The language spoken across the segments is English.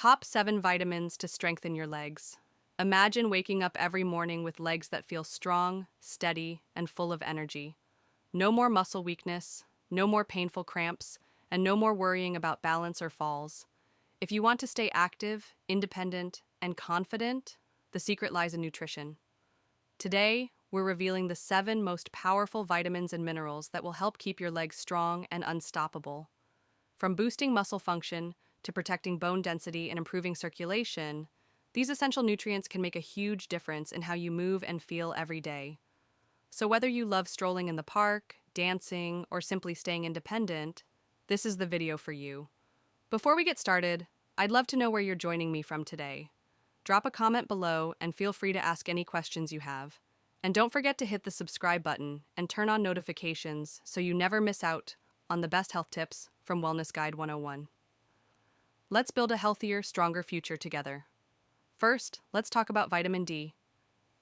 Top 7 vitamins to strengthen your legs. Imagine waking up every morning with legs that feel strong, steady, and full of energy. No more muscle weakness, no more painful cramps, and no more worrying about balance or falls. If you want to stay active, independent, and confident, the secret lies in nutrition. Today, we're revealing the 7 most powerful vitamins and minerals that will help keep your legs strong and unstoppable. From boosting muscle function to protecting bone density and improving circulation, these essential nutrients can make a huge difference in how you move and feel every day. So whether you love strolling in the park, dancing, or simply staying independent, this is the video for you. Before we get started, I'd love to know where you're joining me from today. Drop a comment below and feel free to ask any questions you have. And don't forget to hit the subscribe button and turn on notifications so you never miss out on the best health tips from Wellness Guide 101. Let's build a healthier, stronger future together. First, let's talk about vitamin D.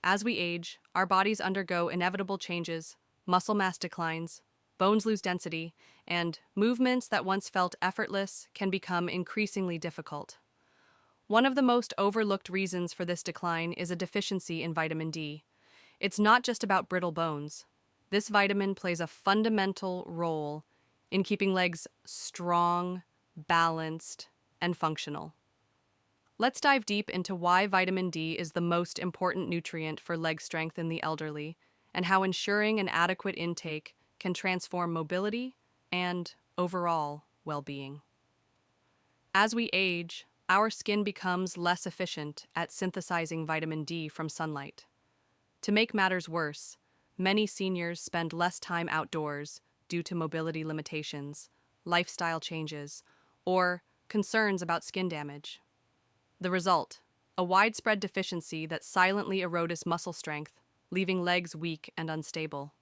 As we age, our bodies undergo inevitable changes, muscle mass declines, bones lose density, and movements that once felt effortless can become increasingly difficult. One of the most overlooked reasons for this decline is a deficiency in vitamin D. It's not just about brittle bones. This vitamin plays a fundamental role in keeping legs strong, balanced, and functional. Let's dive deep into why vitamin D is the most important nutrient for leg strength in the elderly, and how ensuring an adequate intake can transform mobility and overall well-being. As we age, our skin becomes less efficient at synthesizing vitamin D from sunlight. To make matters worse, many seniors spend less time outdoors due to mobility limitations, lifestyle changes, or concerns about skin damage. The result, a widespread deficiency that silently erodes muscle strength, leaving legs weak and unstable.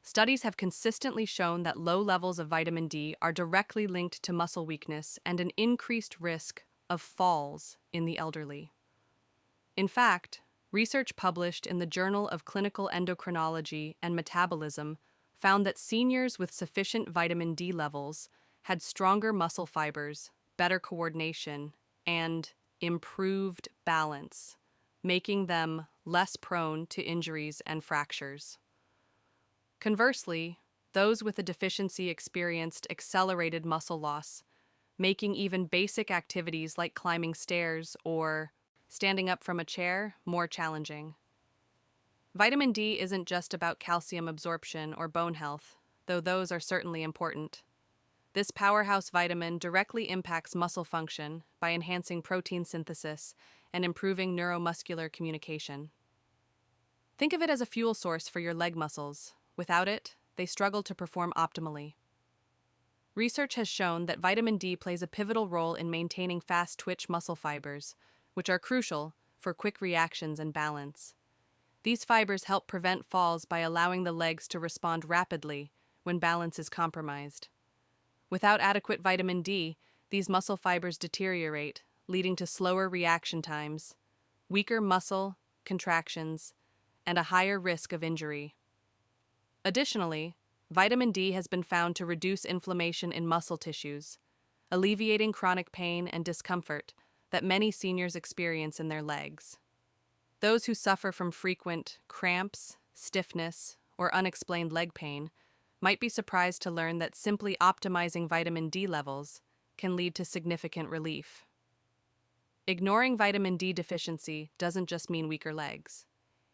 Studies have consistently shown that low levels of vitamin D are directly linked to muscle weakness and an increased risk of falls in the elderly. In fact, research published in the Journal of Clinical Endocrinology and Metabolism found that seniors with sufficient vitamin D levels had stronger muscle fibers, better coordination, and improved balance, making them less prone to injuries and fractures. Conversely, those with a deficiency experienced accelerated muscle loss, making even basic activities like climbing stairs or standing up from a chair more challenging. Vitamin D isn't just about calcium absorption or bone health, though those are certainly important. This powerhouse vitamin directly impacts muscle function by enhancing protein synthesis and improving neuromuscular communication. Think of it as a fuel source for your leg muscles. Without it, they struggle to perform optimally. Research has shown that vitamin D plays a pivotal role in maintaining fast-twitch muscle fibers, which are crucial for quick reactions and balance. These fibers help prevent falls by allowing the legs to respond rapidly when balance is compromised. Without adequate vitamin D, these muscle fibers deteriorate, leading to slower reaction times, weaker muscle contractions, and a higher risk of injury. Additionally, vitamin D has been found to reduce inflammation in muscle tissues, alleviating chronic pain and discomfort that many seniors experience in their legs. Those who suffer from frequent cramps, stiffness, or unexplained leg pain might be surprised to learn that simply optimizing vitamin D levels can lead to significant relief. Ignoring vitamin D deficiency doesn't just mean weaker legs.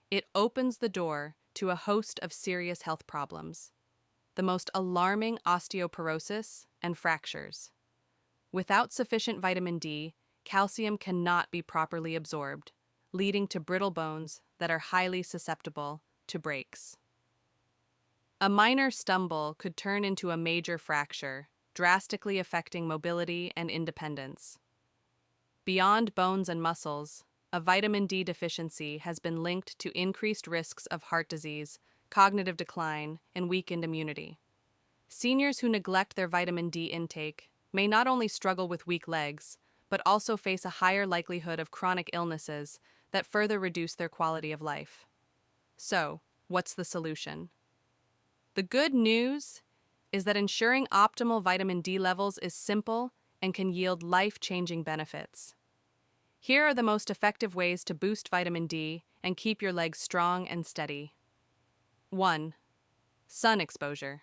It opens the door to a host of serious health problems, the most alarming osteoporosis and fractures. Without sufficient vitamin D, calcium cannot be properly absorbed, leading to brittle bones that are highly susceptible to breaks. A minor stumble could turn into a major fracture, drastically affecting mobility and independence. Beyond bones and muscles, a vitamin D deficiency has been linked to increased risks of heart disease, cognitive decline, and weakened immunity. Seniors who neglect their vitamin D intake may not only struggle with weak legs, but also face a higher likelihood of chronic illnesses that further reduce their quality of life. So, what's the solution? The good news is that ensuring optimal vitamin D levels is simple and can yield life-changing benefits. Here are the most effective ways to boost vitamin D and keep your legs strong and steady. 1. Sun exposure.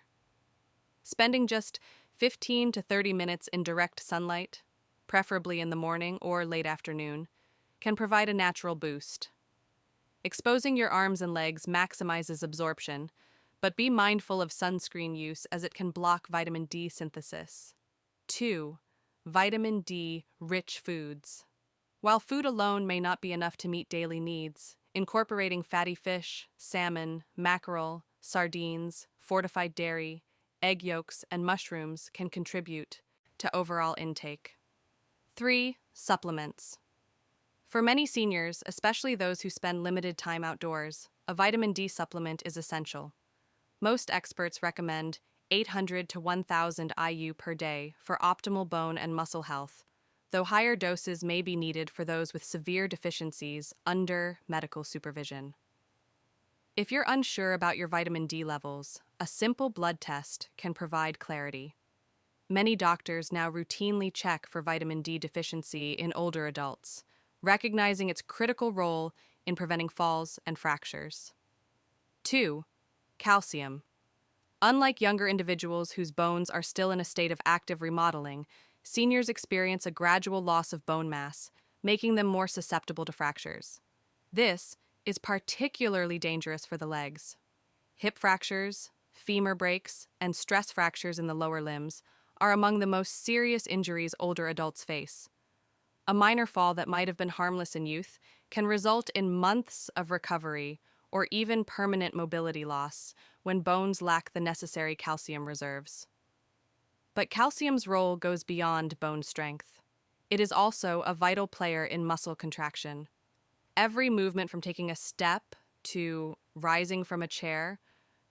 Spending just 15 to 30 minutes in direct sunlight, preferably in the morning or late afternoon, can provide a natural boost. Exposing your arms and legs maximizes absorption, but be mindful of sunscreen use as it can block vitamin D synthesis. 2. Vitamin D-rich foods. While food alone may not be enough to meet daily needs, incorporating fatty fish, salmon, mackerel, sardines, fortified dairy, egg yolks, and mushrooms can contribute to overall intake. 3. Supplements. For many seniors, especially those who spend limited time outdoors, a vitamin D supplement is essential. Most experts recommend 800 to 1,000 IU per day for optimal bone and muscle health, though higher doses may be needed for those with severe deficiencies under medical supervision. If you're unsure about your vitamin D levels, a simple blood test can provide clarity. Many doctors now routinely check for vitamin D deficiency in older adults, recognizing its critical role in preventing falls and fractures. 2. Calcium. Unlike younger individuals whose bones are still in a state of active remodeling, seniors experience a gradual loss of bone mass, making them more susceptible to fractures. This is particularly dangerous for the legs. Hip fractures, femur breaks, and stress fractures in the lower limbs are among the most serious injuries older adults face. A minor fall that might have been harmless in youth can result in months of recovery or even permanent mobility loss when bones lack the necessary calcium reserves. But calcium's role goes beyond bone strength. It is also a vital player in muscle contraction. Every movement from taking a step to rising from a chair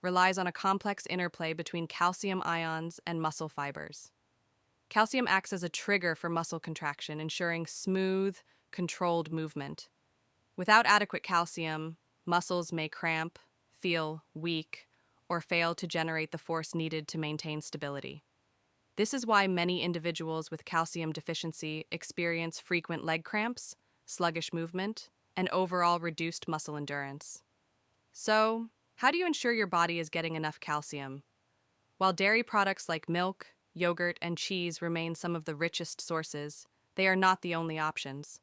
relies on a complex interplay between calcium ions and muscle fibers. Calcium acts as a trigger for muscle contraction, ensuring smooth, controlled movement. Without adequate calcium, muscles may cramp, feel weak, or fail to generate the force needed to maintain stability. This is why many individuals with calcium deficiency experience frequent leg cramps, sluggish movement, and overall reduced muscle endurance. So, how do you ensure your body is getting enough calcium? While dairy products like milk, yogurt, and cheese remain some of the richest sources, they are not the only options.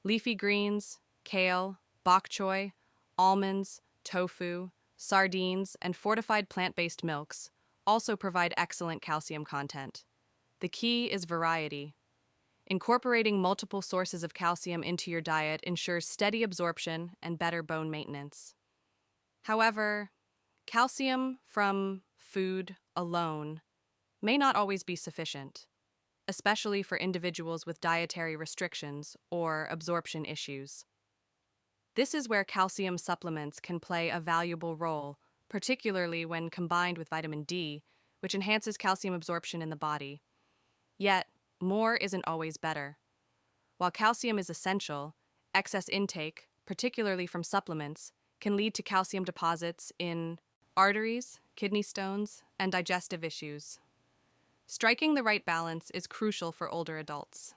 Leafy greens, kale, bok choy, almonds, tofu, sardines, and fortified plant-based milks also provide excellent calcium content. The key is variety. Incorporating multiple sources of calcium into your diet ensures steady absorption and better bone maintenance. However, calcium from food alone may not always be sufficient, especially for individuals with dietary restrictions or absorption issues. This is where calcium supplements can play a valuable role, particularly when combined with vitamin D, which enhances calcium absorption in the body. Yet, more isn't always better. While calcium is essential, excess intake, particularly from supplements, can lead to calcium deposits in arteries, kidney stones, and digestive issues. Striking the right balance is crucial for older adults.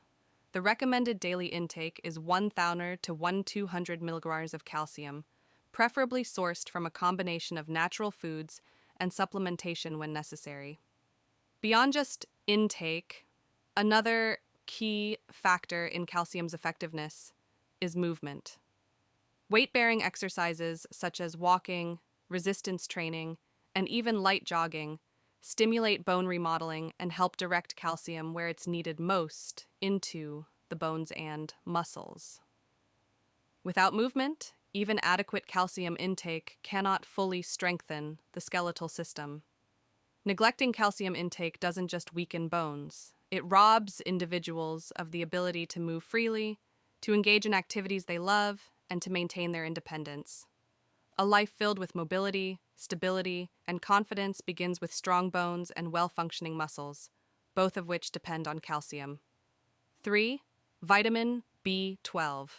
The recommended daily intake is 1,000 to 1,200 milligrams of calcium, preferably sourced from a combination of natural foods and supplementation when necessary. Beyond just intake, another key factor in calcium's effectiveness is movement. Weight-bearing exercises such as walking, resistance training, and even light jogging stimulate bone remodeling and help direct calcium where it's needed most into the bones and muscles. Without movement, even adequate calcium intake cannot fully strengthen the skeletal system. Neglecting calcium intake doesn't just weaken bones, it robs individuals of the ability to move freely, to engage in activities they love, and to maintain their independence. A life filled with mobility, stability, and confidence begins with strong bones and well-functioning muscles, both of which depend on calcium. 3. Vitamin B12.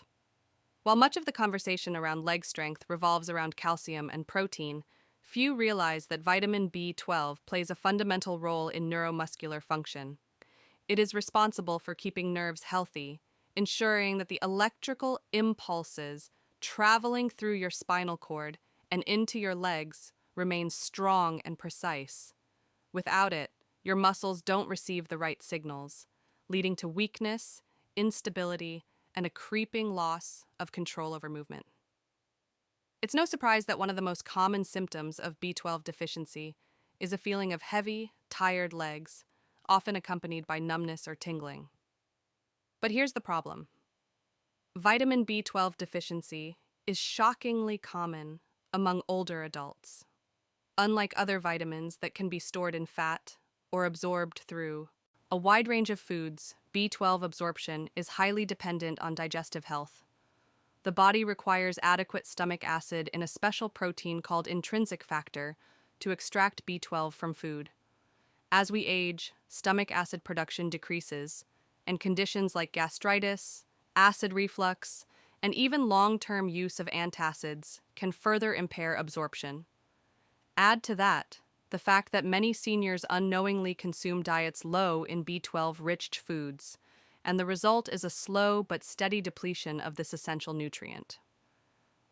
While much of the conversation around leg strength revolves around calcium and protein, few realize that vitamin B12 plays a fundamental role in neuromuscular function. It is responsible for keeping nerves healthy, ensuring that the electrical impulses traveling through your spinal cord and into your legs remain strong and precise. Without it, your muscles don't receive the right signals, leading to weakness, instability, and a creeping loss of control over movement. It's no surprise that one of the most common symptoms of B12 deficiency is a feeling of heavy, tired legs, often accompanied by numbness or tingling. But here's the problem. Vitamin B12 deficiency is shockingly common among older adults. Unlike other vitamins that can be stored in fat or absorbed through a wide range of foods, B12 absorption is highly dependent on digestive health. The body requires adequate stomach acid in a special protein called intrinsic factor to extract B12 from food. As we age, stomach acid production decreases, and conditions like gastritis, acid reflux, and even long-term use of antacids can further impair absorption. Add to that the fact that many seniors unknowingly consume diets low in B12-rich foods, and the result is a slow but steady depletion of this essential nutrient.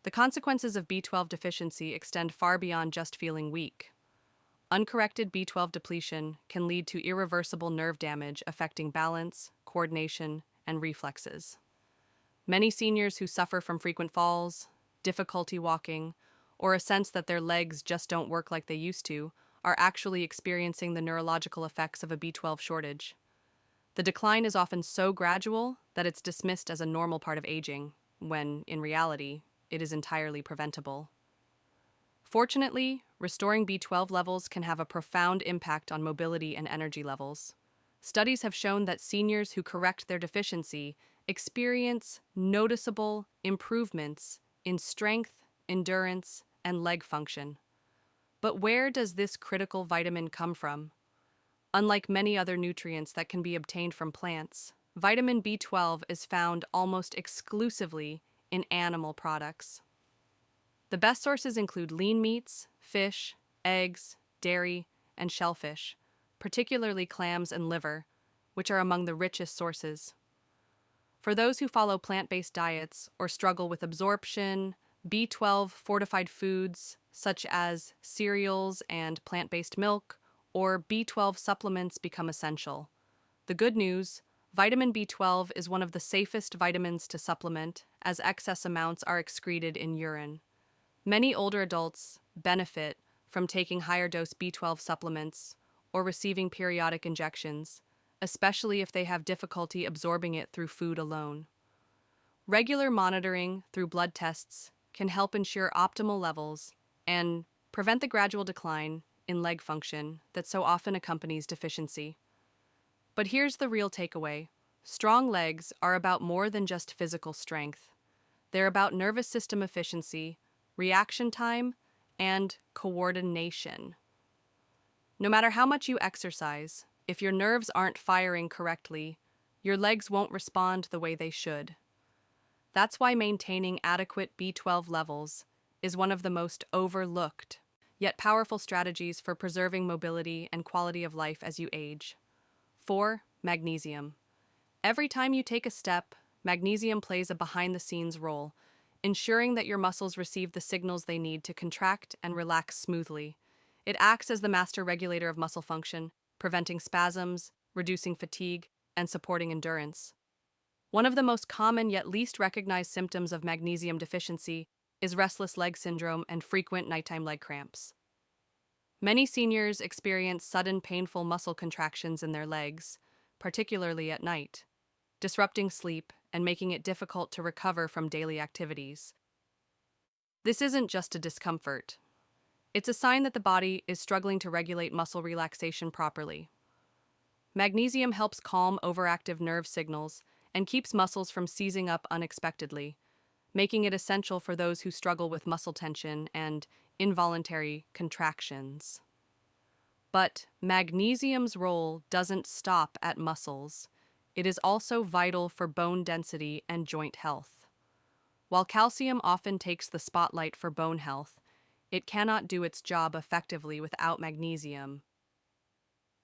The consequences of B12 deficiency extend far beyond just feeling weak. Uncorrected B12 depletion can lead to irreversible nerve damage affecting balance, coordination, and reflexes. Many seniors who suffer from frequent falls, difficulty walking, or a sense that their legs just don't work like they used to are actually experiencing the neurological effects of a B12 shortage. The decline is often so gradual that it's dismissed as a normal part of aging, when, in reality, it is entirely preventable. Fortunately, restoring B12 levels can have a profound impact on mobility and energy levels. Studies have shown that seniors who correct their deficiency experience noticeable improvements in strength, endurance, and leg function. But where does this critical vitamin come from? Unlike many other nutrients that can be obtained from plants, vitamin B12 is found almost exclusively in animal products. The best sources include lean meats, fish, eggs, dairy, and shellfish, particularly clams and liver, which are among the richest sources. For those who follow plant-based diets or struggle with absorption, B12 fortified foods such as cereals and plant-based milk or B12 supplements become essential. The good news, vitamin B12 is one of the safest vitamins to supplement as excess amounts are excreted in urine. Many older adults benefit from taking higher dose B12 supplements or receiving periodic injections, especially if they have difficulty absorbing it through food alone. Regular monitoring through blood tests can help ensure optimal levels and prevent the gradual decline in leg function that so often accompanies deficiency. But here's the real takeaway. Strong legs are about more than just physical strength. They're about nervous system efficiency, reaction time, and coordination. No matter how much you exercise, if your nerves aren't firing correctly, your legs won't respond the way they should. That's why maintaining adequate B12 levels is one of the most overlooked, yet powerful strategies for preserving mobility and quality of life as you age. 4. Magnesium. Every time you take a step, magnesium plays a behind-the-scenes role, ensuring that your muscles receive the signals they need to contract and relax smoothly. It acts as the master regulator of muscle function, preventing spasms, reducing fatigue, and supporting endurance. One of the most common yet least recognized symptoms of magnesium deficiency is restless leg syndrome and frequent nighttime leg cramps. Many seniors experience sudden painful muscle contractions in their legs, particularly at night, disrupting sleep and making it difficult to recover from daily activities. This isn't just a discomfort. It's a sign that the body is struggling to regulate muscle relaxation properly. Magnesium helps calm overactive nerve signals and keeps muscles from seizing up unexpectedly, making it essential for those who struggle with muscle tension and involuntary contractions. But magnesium's role doesn't stop at muscles. It is also vital for bone density and joint health. While calcium often takes the spotlight for bone health, it cannot do its job effectively without magnesium.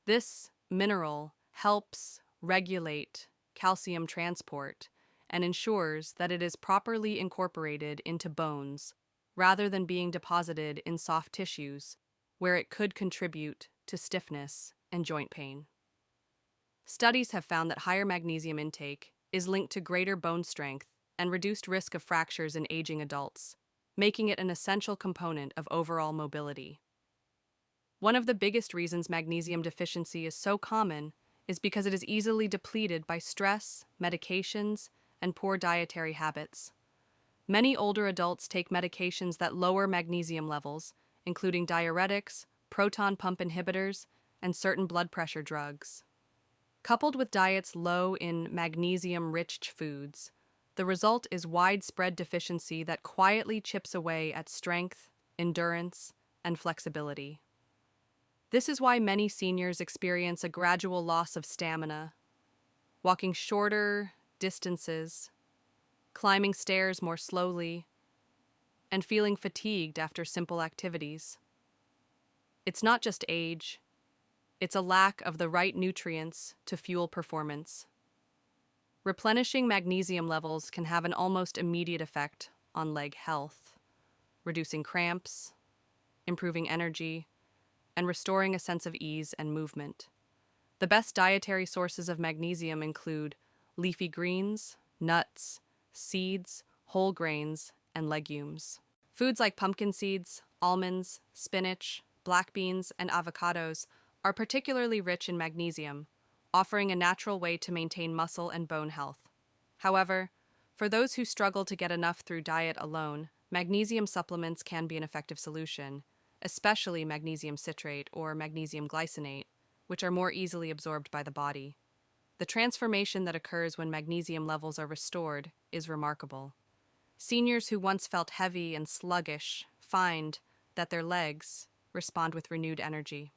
This mineral helps regulate calcium transport and ensures that it is properly incorporated into bones rather than being deposited in soft tissues, where it could contribute to stiffness and joint pain. Studies have found that higher magnesium intake is linked to greater bone strength and reduced risk of fractures in aging adults, making it an essential component of overall mobility. One of the biggest reasons magnesium deficiency is so common is because it is easily depleted by stress, medications, and poor dietary habits. Many older adults take medications that lower magnesium levels, including diuretics, proton pump inhibitors, and certain blood pressure drugs. Coupled with diets low in magnesium-rich foods, the result is widespread deficiency that quietly chips away at strength, endurance, and flexibility. This is why many seniors experience a gradual loss of stamina, walking shorter distances, climbing stairs more slowly, and feeling fatigued after simple activities. It's not just age, it's a lack of the right nutrients to fuel performance. Replenishing magnesium levels can have an almost immediate effect on leg health, reducing cramps, improving energy, and restoring a sense of ease and movement. The best dietary sources of magnesium include leafy greens, nuts, seeds, whole grains, and legumes. Foods like pumpkin seeds, almonds, spinach, black beans, and avocados are particularly rich in magnesium, offering a natural way to maintain muscle and bone health. However, for those who struggle to get enough through diet alone, magnesium supplements can be an effective solution, especially magnesium citrate or magnesium glycinate, which are more easily absorbed by the body. The transformation that occurs when magnesium levels are restored is remarkable. Seniors who once felt heavy and sluggish find that their legs respond with renewed energy.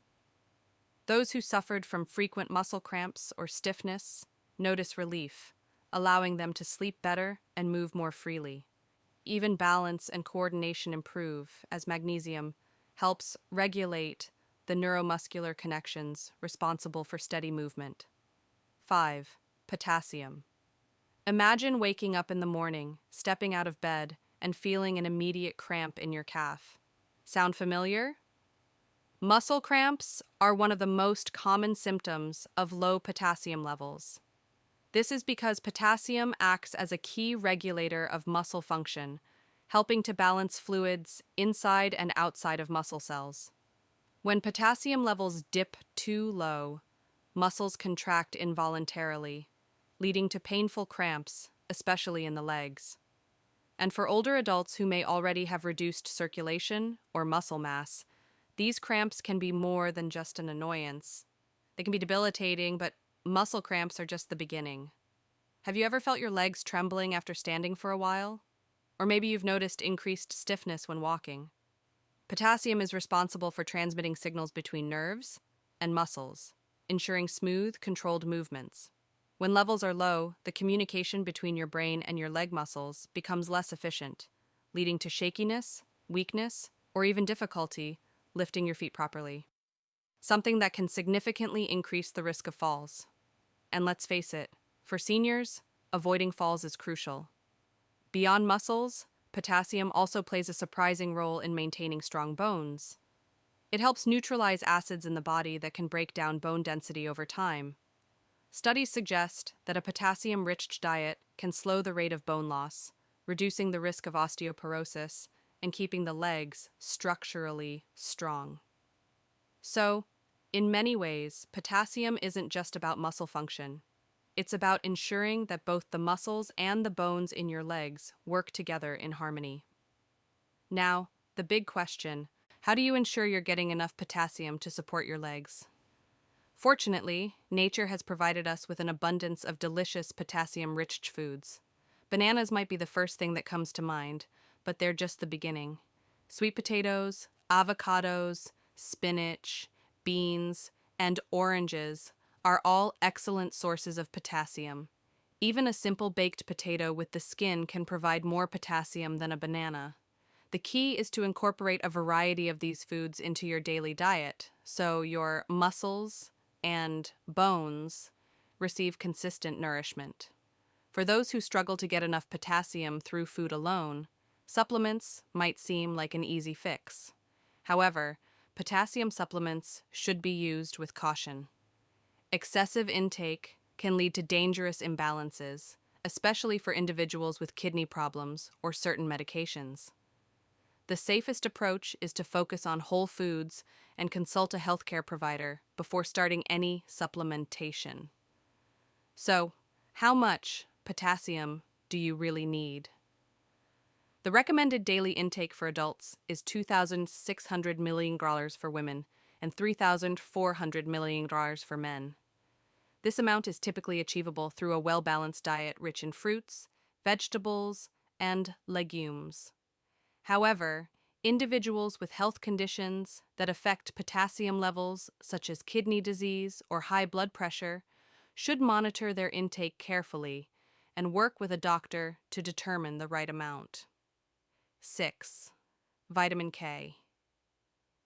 Those who suffered from frequent muscle cramps or stiffness notice relief, allowing them to sleep better and move more freely. Even balance and coordination improve as magnesium helps regulate the neuromuscular connections responsible for steady movement. 5. Potassium. Imagine waking up in the morning, stepping out of bed, and feeling an immediate cramp in your calf. Sound familiar? Muscle cramps are one of the most common symptoms of low potassium levels. This is because potassium acts as a key regulator of muscle function, helping to balance fluids inside and outside of muscle cells. When potassium levels dip too low, muscles contract involuntarily, leading to painful cramps, especially in the legs. And for older adults who may already have reduced circulation or muscle mass, these cramps can be more than just an annoyance. They can be debilitating, but muscle cramps are just the beginning. Have you ever felt your legs trembling after standing for a while? Or maybe you've noticed increased stiffness when walking. Potassium is responsible for transmitting signals between nerves and muscles, ensuring smooth, controlled movements. When levels are low, the communication between your brain and your leg muscles becomes less efficient, leading to shakiness, weakness, or even difficulty lifting your feet properly. Something that can significantly increase the risk of falls. And let's face it, for seniors, avoiding falls is crucial. Beyond muscles, potassium also plays a surprising role in maintaining strong bones. It helps neutralize acids in the body that can break down bone density over time. Studies suggest that a potassium-rich diet can slow the rate of bone loss, reducing the risk of osteoporosis and keeping the legs structurally strong. So, in many ways, potassium isn't just about muscle function. It's about ensuring that both the muscles and the bones in your legs work together in harmony. Now, the big question: how do you ensure you're getting enough potassium to support your legs? Fortunately, nature has provided us with an abundance of delicious potassium-rich foods. Bananas might be the first thing that comes to mind, but they're just the beginning. Sweet potatoes, avocados, spinach, beans, and oranges are all excellent sources of potassium. Even a simple baked potato with the skin can provide more potassium than a banana. The key is to incorporate a variety of these foods into your daily diet, so your muscles and bones receive consistent nourishment. For those who struggle to get enough potassium through food alone, supplements might seem like an easy fix. However, potassium supplements should be used with caution. Excessive intake can lead to dangerous imbalances, especially for individuals with kidney problems or certain medications. The safest approach is to focus on whole foods and consult a healthcare provider before starting any supplementation. So, how much potassium do you really need? The recommended daily intake for adults is 2,600 milligrams for women and 3,400 milligrams for men. This amount is typically achievable through a well-balanced diet rich in fruits, vegetables, and legumes. However, individuals with health conditions that affect potassium levels, such as kidney disease or high blood pressure, should monitor their intake carefully and work with a doctor to determine the right amount. 6. Vitamin K.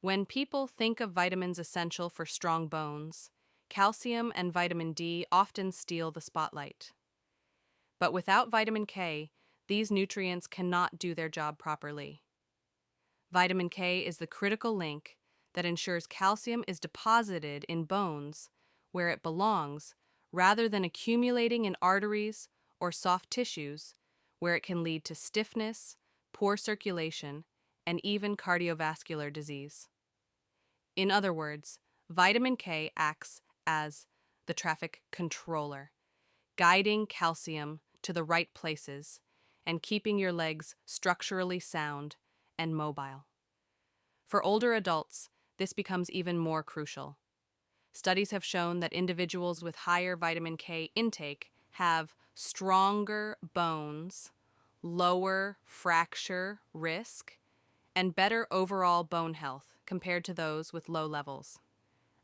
When people think of vitamins essential for strong bones, calcium and vitamin D often steal the spotlight. But without vitamin K, these nutrients cannot do their job properly. Vitamin K is the critical link that ensures calcium is deposited in bones where it belongs, rather than accumulating in arteries or soft tissues, where it can lead to stiffness, poor circulation, and even cardiovascular disease. In other words, vitamin K acts as the traffic controller, guiding calcium to the right places and keeping your legs structurally sound and mobile. For older adults, this becomes even more crucial. Studies have shown that individuals with higher vitamin K intake have stronger bones, lower fracture risk, and better overall bone health compared to those with low levels.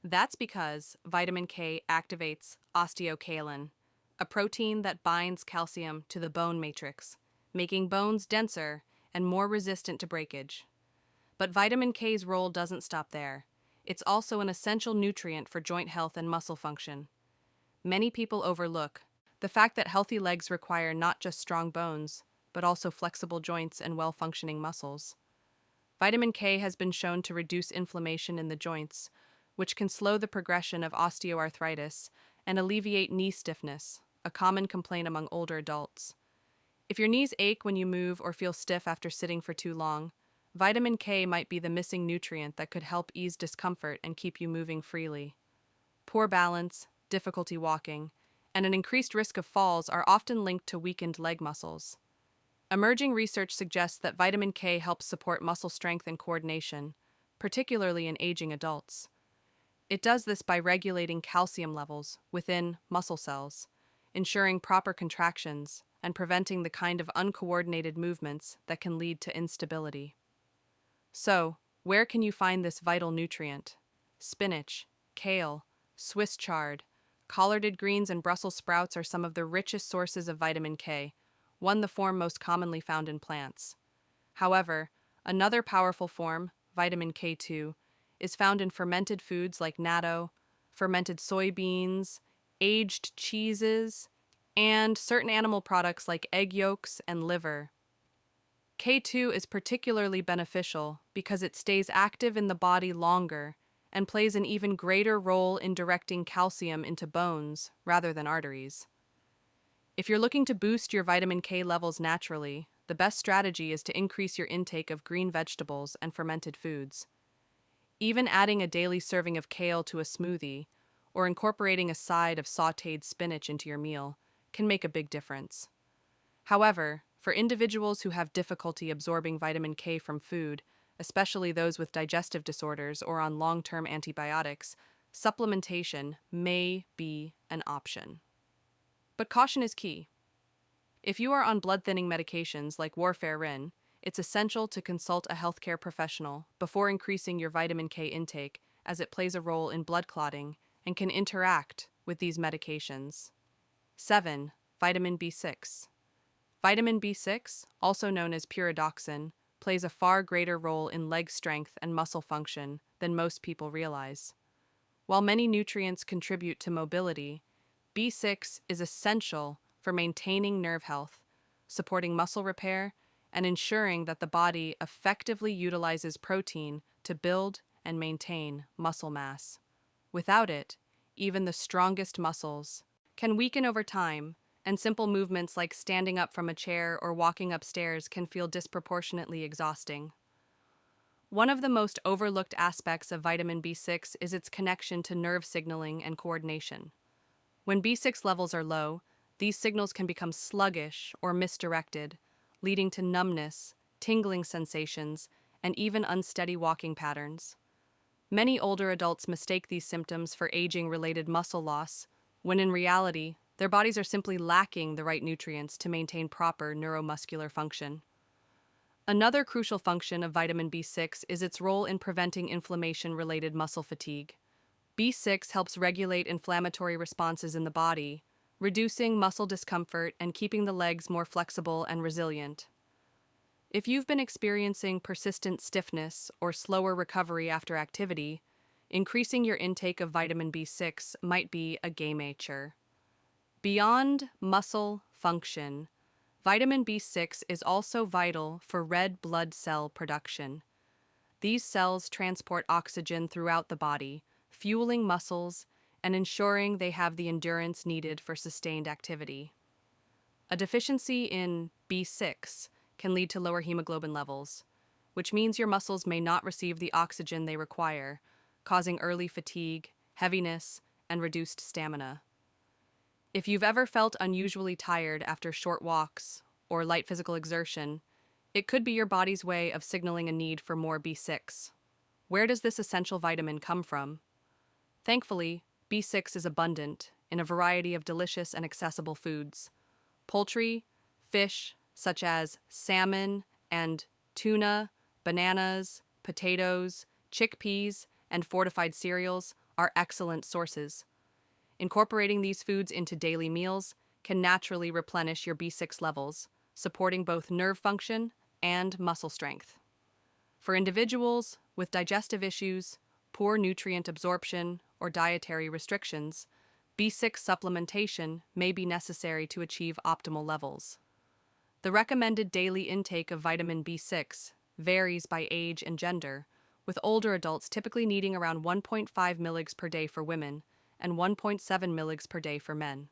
That's because vitamin K activates osteocalin, a protein that binds calcium to the bone matrix, making bones denser and more resistant to breakage. But vitamin K's role doesn't stop there. It's also an essential nutrient for joint health and muscle function. Many people overlook the fact that healthy legs require not just strong bones, but also flexible joints and well-functioning muscles. Vitamin K has been shown to reduce inflammation in the joints, which can slow the progression of osteoarthritis and alleviate knee stiffness, a common complaint among older adults. If your knees ache when you move or feel stiff after sitting for too long, vitamin K might be the missing nutrient that could help ease discomfort and keep you moving freely. Poor balance, difficulty walking, and an increased risk of falls are often linked to weakened leg muscles. Emerging research suggests that vitamin K helps support muscle strength and coordination, particularly in aging adults. It does this by regulating calcium levels within muscle cells, ensuring proper contractions, and preventing the kind of uncoordinated movements that can lead to instability. So, where can you find this vital nutrient? Spinach, kale, Swiss chard, collarded greens, and Brussels sprouts are some of the richest sources of vitamin K, the form most commonly found in plants. However, another powerful form, vitamin K2, is found in fermented foods like natto, fermented soybeans, aged cheeses, and certain animal products like egg yolks and liver. K2 is particularly beneficial because it stays active in the body longer and plays an even greater role in directing calcium into bones rather than arteries. If you're looking to boost your vitamin K levels naturally, the best strategy is to increase your intake of green vegetables and fermented foods. Even adding a daily serving of kale to a smoothie or incorporating a side of sautéed spinach into your meal can make a big difference. However, for individuals who have difficulty absorbing vitamin K from food, especially those with digestive disorders or on long-term antibiotics, supplementation may be an option. But caution is key. If you are on blood-thinning medications like warfarin, it's essential to consult a healthcare professional before increasing your vitamin K intake, as it plays a role in blood clotting and can interact with these medications. 7. Vitamin B6. Vitamin B6, also known as pyridoxine, plays a far greater role in leg strength and muscle function than most people realize. While many nutrients contribute to mobility, B6 is essential for maintaining nerve health, supporting muscle repair, and ensuring that the body effectively utilizes protein to build and maintain muscle mass. Without it, even the strongest muscles can weaken over time, and simple movements like standing up from a chair or walking upstairs can feel disproportionately exhausting. One of the most overlooked aspects of vitamin B6 is its connection to nerve signaling and coordination. When B6 levels are low, these signals can become sluggish or misdirected, leading to numbness, tingling sensations, and even unsteady walking patterns. Many older adults mistake these symptoms for aging-related muscle loss, when in reality, their bodies are simply lacking the right nutrients to maintain proper neuromuscular function. Another crucial function of vitamin B6 is its role in preventing inflammation-related muscle fatigue. B6 helps regulate inflammatory responses in the body, reducing muscle discomfort and keeping the legs more flexible and resilient. If you've been experiencing persistent stiffness or slower recovery after activity, increasing your intake of vitamin B6 might be a game changer. Beyond muscle function, vitamin B6 is also vital for red blood cell production. These cells transport oxygen throughout the body, fueling muscles and ensuring they have the endurance needed for sustained activity. A deficiency in B6 can lead to lower hemoglobin levels, which means your muscles may not receive the oxygen they require, causing early fatigue, heaviness, and reduced stamina. If you've ever felt unusually tired after short walks or light physical exertion, it could be your body's way of signaling a need for more B6. Where does this essential vitamin come from? Thankfully, B6 is abundant in a variety of delicious and accessible foods. Poultry, fish, such as salmon and tuna, bananas, potatoes, chickpeas, and fortified cereals are excellent sources. Incorporating these foods into daily meals can naturally replenish your B6 levels, supporting both nerve function and muscle strength. For individuals with digestive issues, poor nutrient absorption, or dietary restrictions, B6 supplementation may be necessary to achieve optimal levels. The recommended daily intake of vitamin B6 varies by age and gender, with older adults typically needing around 1.5 mg per day for women and 1.7 mg per day for men.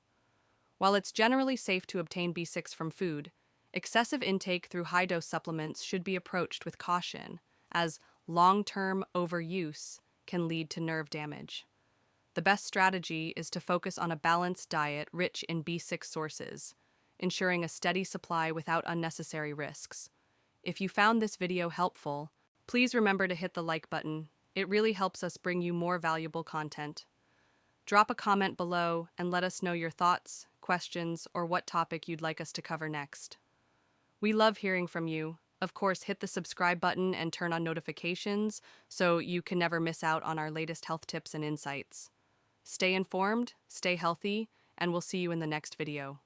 While it's generally safe to obtain B6 from food, excessive intake through high-dose supplements should be approached with caution, as long-term overuse can lead to nerve damage. The best strategy is to focus on a balanced diet rich in B6 sources, ensuring a steady supply without unnecessary risks. If you found this video helpful, please remember to hit the like button. It really helps us bring you more valuable content. Drop a comment below and let us know your thoughts, questions, or what topic you'd like us to cover next. We love hearing from you. Of course, hit the subscribe button and turn on notifications so you can never miss out on our latest health tips and insights. Stay informed, stay healthy, and we'll see you in the next video.